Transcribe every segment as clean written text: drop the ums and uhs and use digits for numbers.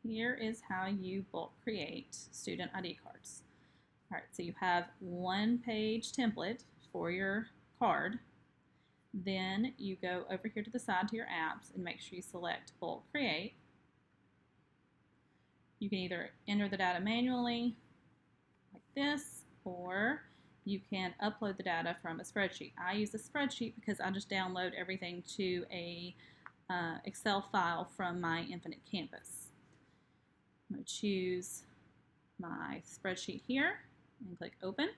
here is how you bulk create student ID cards. All right, so you have one page template for your card. Then you go over here to the side to your apps and make sure you select bulk create. You can either enter the data manually like this, or you can upload the data from a spreadsheet. I use a spreadsheet because I just download everything to a Excel file from my Infinite Canvas. I'm going to choose my spreadsheet here and click open.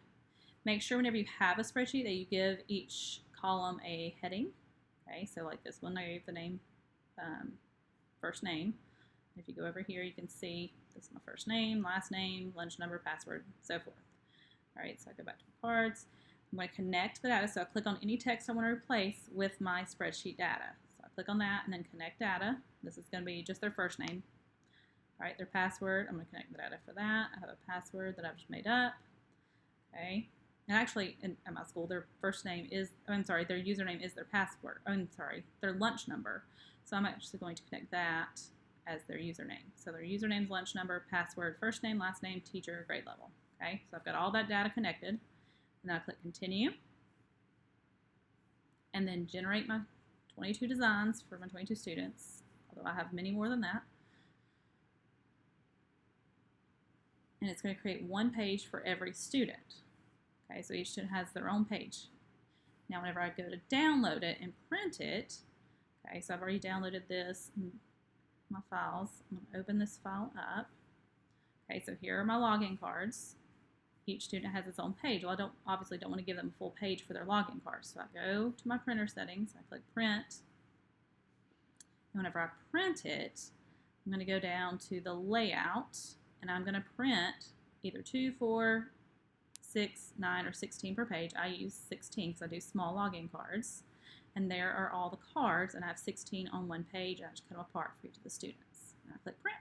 Make sure whenever you have a spreadsheet that you give each column a heading. Okay, so like this one, I gave the name, first name. If you go over here, you can see this is my first name, last name, lunch number, password, so forth. All right, so I go back to my cards. I'm going to connect the data, so I click on any text I want to replace with my spreadsheet data. So I click on that and then connect data. This is going to be just their first name. All right, their password, I'm going to connect the data for that. I have a password that I've just made up. Okay, and actually at my school, their first name is, their username is their password. Their lunch number. So I'm actually going to connect that as their username. So their username's lunch number, password, first name, last name, teacher, grade level. Okay, so I've got all that data connected. And then I click continue. And then generate my 22 designs for my 22 students, although I have many more than that. And it's going to create one page for every student. Okay, so each student has their own page. Now whenever I go to download it and print it, okay, so I've already downloaded this, my files. I'm going to open this file up. Okay, so here are my login cards. Each student has its own page. Well, I obviously don't want to give them a full page for their login cards. So I go to my printer settings, I click print. And whenever I print it, I'm going to go down to the layout, and I'm going to print either 2, 4, 6, 9, or 16 per page. I use 16 because I do small login cards. And there are all the cards, and I have 16 on one page. I just cut them apart for each of the students. And I click print,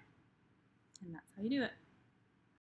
and that's how you do it.